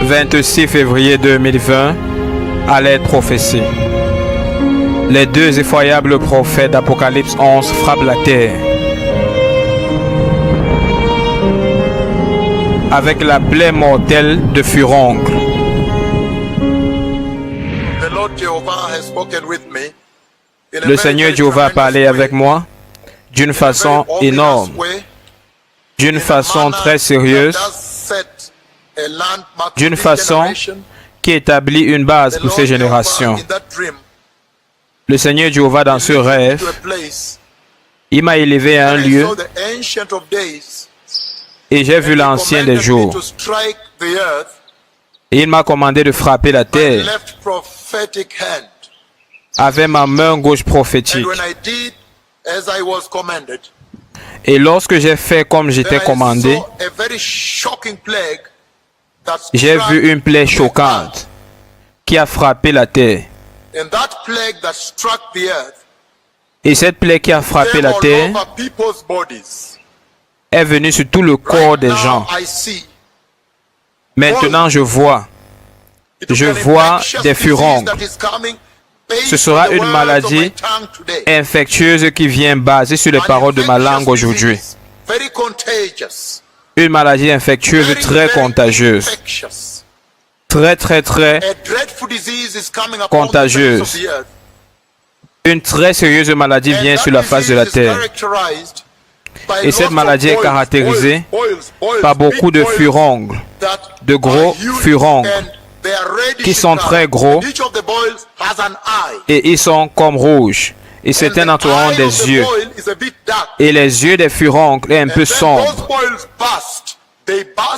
26 février 2020, à l'aide prophétie. Les deux effroyables prophètes d'Apocalypse 11 frappent la terre avec la plaie mortelle de furoncle. Le Seigneur Jéhovah a parlé avec moi d'une façon énorme, d'une façon très sérieuse, d'une façon qui établit une base pour ces générations. Le Seigneur Jéhovah, dans ce rêve, il m'a élevé à un lieu et j'ai vu l'Ancien des jours. Et il m'a commandé de frapper la terre avec ma main gauche prophétique. Et lorsque j'ai fait comme j'étais commandé, j'ai vu une plaie choquante qui a frappé la terre. Et cette plaie qui a frappé la terre est venue sur tout le corps des gens. Maintenant, je vois des furoncles. Ce sera une maladie infectieuse qui vient basée sur les paroles de ma langue aujourd'hui. Une maladie infectieuse très contagieuse. Très contagieuse. Une très sérieuse maladie vient sur la face de la terre. Et cette maladie est caractérisée par beaucoup de furoncles, de gros furoncles, qui sont très gros et ils sont comme rouges. Et certains d'entre eux ont des yeux. Et les yeux des furoncles est un peu sombre.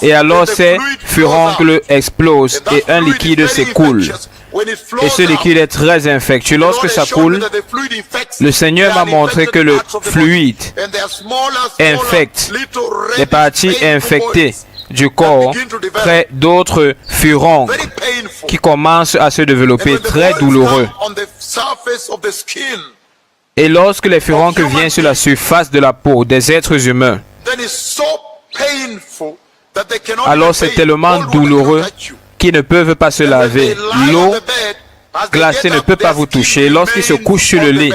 Et alors ces furoncles explosent et un liquide s'écoule. Et ce liquide est très infectieux. Lorsque ça coule, le Seigneur m'a montré que le fluide infecte les parties infectées du corps, crée d'autres furoncles qui commencent à se développer, très douloureux. Et lorsque les furoncles viennent sur la surface de la peau des êtres humains, alors c'est tellement douloureux qu'ils ne peuvent pas se laver. L'eau glacée ne peut pas vous toucher. Lorsqu'ils se couchent sur le lit,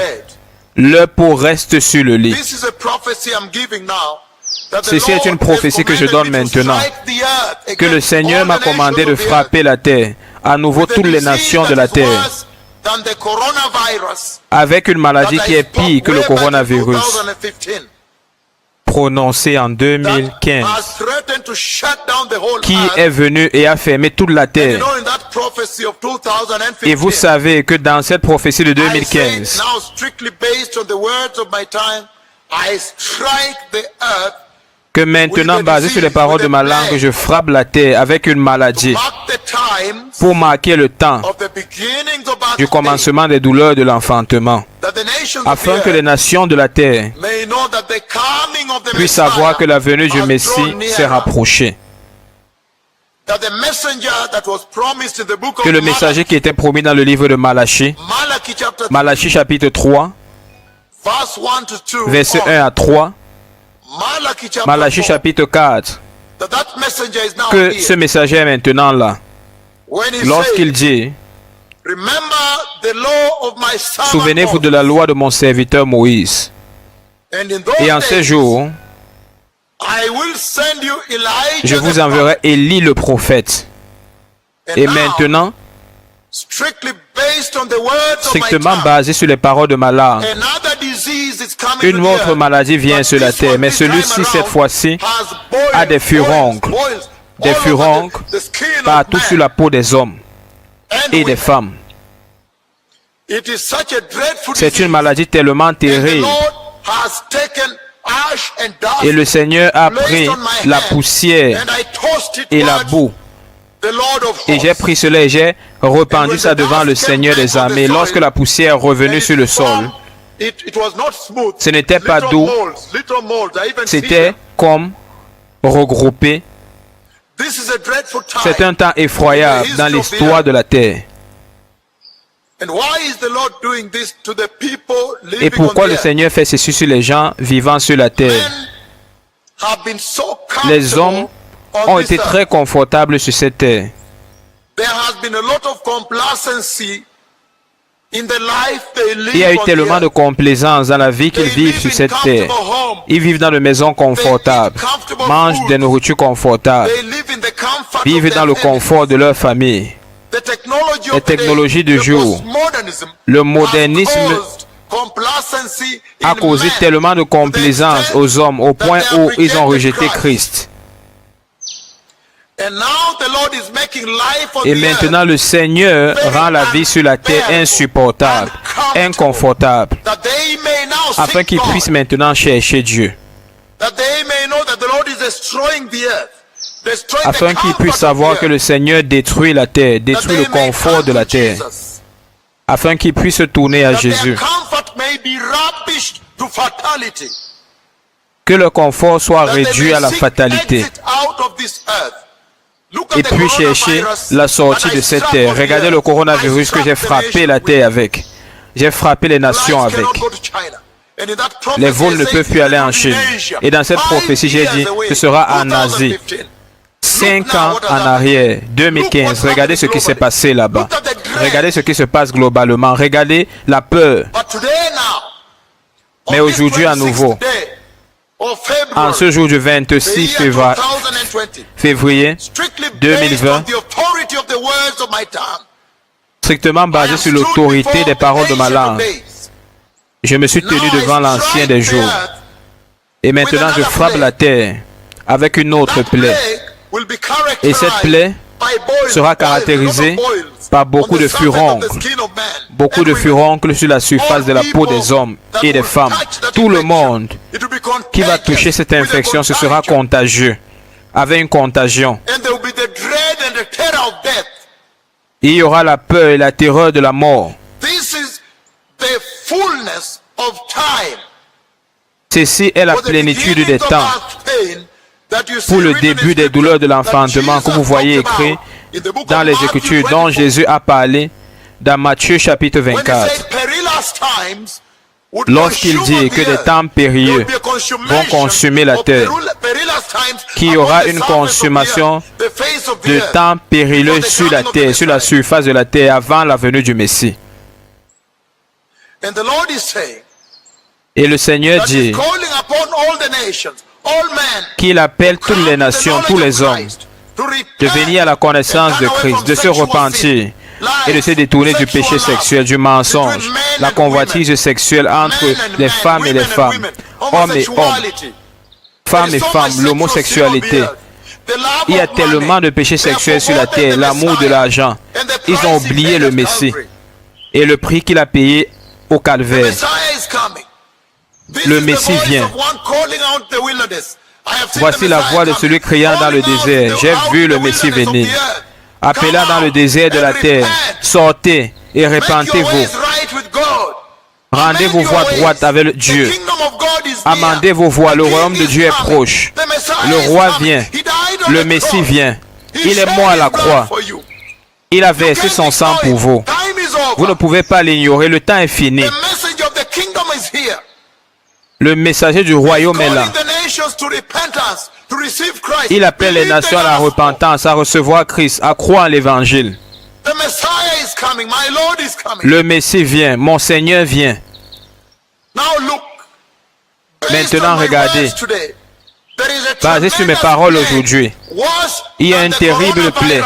leur peau reste sur le lit. Ceci est une prophétie que je donne maintenant, que le Seigneur m'a commandé de frapper la terre, à nouveau toutes les nations de la terre, avec une maladie qui est pire que le coronavirus, prononcé en 2015, qui est venu et a fermé toute la terre. Et vous savez que dans cette prophétie de 2015, que maintenant, basé sur les paroles de ma langue, je frappe la terre avec une maladie pour marquer le temps du commencement des douleurs de l'enfantement, afin que les nations de la terre puissent savoir que la venue du Messie s'est rapprochée. Que le messager qui était promis dans le livre de Malachie, Malachie chapitre 3, versets 1 à 3, Malachie chapitre 4, que ce messager est maintenant là. Lorsqu'il dit, souvenez-vous de la loi de mon serviteur Moïse. Et en ces jours, je vous enverrai Élie le prophète. Et maintenant, strictement basé sur les paroles de ma langue, une autre maladie vient sur la terre, mais celui-ci, cette fois-ci, a des furoncles partout sur la peau des hommes et des femmes. C'est une maladie tellement terrible. Et le Seigneur a pris la poussière et la boue. Et j'ai pris cela et j'ai répandu ça devant le Seigneur des armées. Lorsque la poussière est revenue sur le sol, ce n'était pas doux, c'était comme regroupé. C'est un temps effroyable dans l'histoire de la terre. Et pourquoi le Seigneur fait ceci sur les gens vivant sur la terre? Les hommes ont été très confortables sur cette terre. Il y a eu tellement de complaisance dans la vie qu'ils vivent sur cette terre. Ils vivent dans des maisons confortables, mangent des nourritures confortables, vivent dans le confort de leur famille. Les technologies du jour, le modernisme a causé tellement de complaisance aux hommes au point où ils ont rejeté Christ. Et maintenant, le Seigneur rend la vie sur la terre insupportable, inconfortable, afin qu'ils puissent maintenant chercher Dieu. Afin qu'ils puissent savoir que le Seigneur détruit la terre, détruit le confort de la terre. Afin qu'ils puissent se tourner à Jésus. Que le confort soit réduit à la fatalité. Et puis chercher la sortie de cette terre. Regardez le coronavirus que j'ai frappé la terre avec. J'ai frappé les nations avec. Les vols ne peuvent plus aller en Chine. Et dans cette prophétie, j'ai dit, ce sera en Asie. 5 ans en arrière, 2015, regardez ce qui s'est passé là-bas. Regardez ce qui se passe globalement. Regardez la peur. Mais aujourd'hui à nouveau, en ce jour du 26 février 2020, strictement basé sur l'autorité des paroles de ma langue, je me suis tenu devant l'Ancien des jours. Et maintenant, je frappe la terre avec une autre plaie. Et cette plaie sera caractérisée par beaucoup de furoncles. Beaucoup de furoncles sur la surface de la peau des hommes et des femmes. Tout le monde qui va toucher cette infection, ce sera contagieux, avec une contagion. Il y aura la peur et la terreur de la mort. Ceci est la plénitude des temps. Pour le début des douleurs de l'enfantement que vous voyez écrit dans les Écritures dont Jésus a parlé dans Matthieu chapitre 24. Lorsqu'il dit que des temps périlleux vont consumer la terre, qu'il y aura une consommation de temps périlleux sur la terre, sur la surface de la terre avant la venue du Messie. Et le Seigneur dit qu'il appelle toutes les nations, tous les hommes, de venir à la connaissance de Christ, de se repentir et de se détourner du péché sexuel, du mensonge, la convoitise sexuelle entre les femmes et les femmes, hommes et hommes, femmes et femmes, l'homosexualité. Il y a tellement de péchés sexuels sur la terre, l'amour de l'argent. Ils ont oublié le Messie et le prix qu'il a payé au calvaire. Le Messie vient. Voici la voix de celui criant dans le désert. J'ai vu le Messie venir. Appelant dans le désert de la terre. Sortez et repentez-vous. Rendez vos voies droites avec Dieu. Amendez vos voies. Le royaume de Dieu est proche. Le roi vient. Le Messie vient. Il est mort à la croix. Il a versé son sang pour vous. Vous ne pouvez pas l'ignorer. Le temps est fini. Le messager du royaume est là. Il appelle les nations à la repentance, à recevoir Christ, à croire en l'évangile. Le Messie vient, mon Seigneur vient. Maintenant, regardez. Basé sur mes paroles aujourd'hui, il y a une terrible plaie,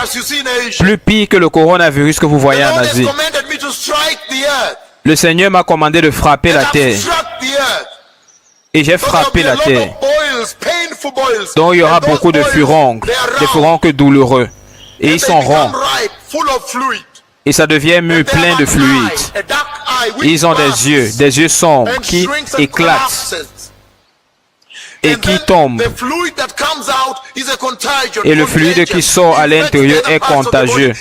plus pire que le coronavirus que vous voyez en Asie. Le Seigneur m'a commandé de frapper la terre. Et j'ai frappé la terre. Donc il y aura beaucoup de furoncles, des furoncles douloureux. Et ils sont ronds. Et ça devient mûr plein de fluide. Ils ont des yeux sombres qui éclatent et qui tombent. Et le fluide qui sort à l'intérieur est contagieux.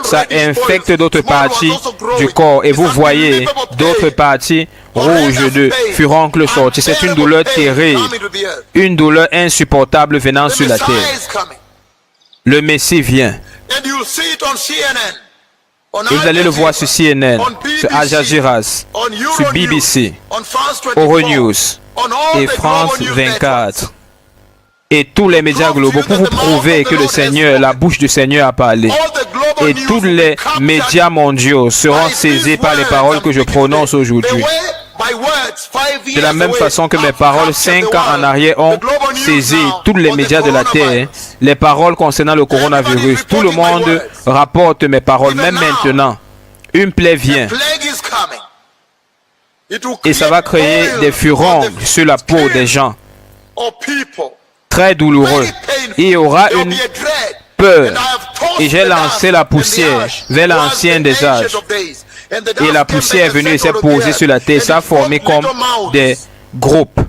Ça infecte d'autres parties du corps. Et vous voyez d'autres parties rouges de furoncles sortis. C'est une douleur terrible. Une douleur insupportable venant sur la terre. Le Messie vient. Et vous allez le voir sur CNN, sur Al Jazeera, sur BBC, Euronews et France 24. Et tous les médias globaux pour vous prouver que le Seigneur, la bouche du Seigneur a parlé. Et tous les médias mondiaux seront saisis par les paroles que je prononce aujourd'hui. De la même façon que mes paroles 5 ans en arrière ont saisi tous les médias de la Terre, les paroles concernant le coronavirus. Tout le monde rapporte mes paroles, même maintenant. Une plaie vient. Et ça va créer des furoncles sur la peau des gens. Très douloureux. Il y aura une peur. Et j'ai lancé la poussière vers l'ancien des âges. Et la poussière est venue et s'est posée sur la terre. Ça a formé comme des groupes.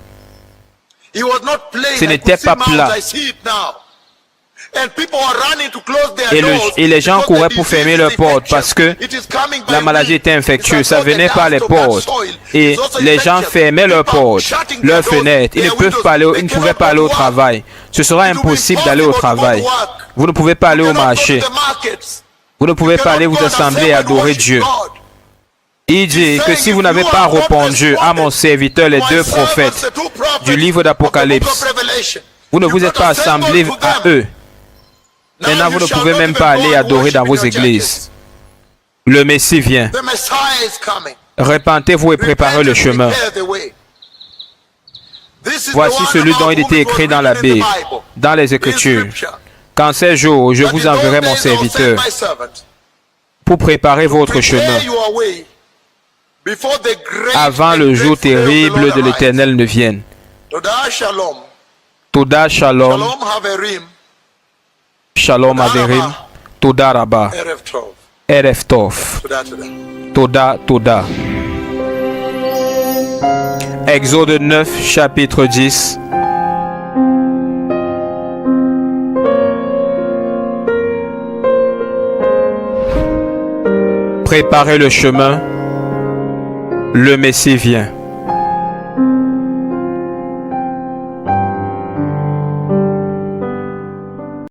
Ce n'était pas plat. Et les gens couraient pour fermer leurs portes parce que la maladie était infectieuse. Ça venait par les portes. Et les gens fermaient leurs portes, leurs fenêtres. Ils ne pouvaient pas aller au travail. Ce sera impossible d'aller au travail. Vous ne pouvez pas aller au marché. Vous ne pouvez pas aller vous assembler et adorer Dieu. Il dit que si vous n'avez pas répondu à mon serviteur, les 2 prophètes du livre d'Apocalypse, vous ne vous êtes pas assemblés à eux. Maintenant, vous ne pouvez même pas aller adorer dans vos églises. Le Messie vient. Repentez-vous et préparez le chemin. Voici celui dont il était écrit dans la Bible, dans les Écritures. Qu'en ces jours, je vous enverrai mon serviteur pour préparer votre chemin avant le jour terrible de l'Éternel ne vienne. Toda Shalom. Shalom Averim. Toda Rabba. Erev Tov. Toda Toda. Exode 9, chapitre 10. Préparez le chemin. Le Messie vient.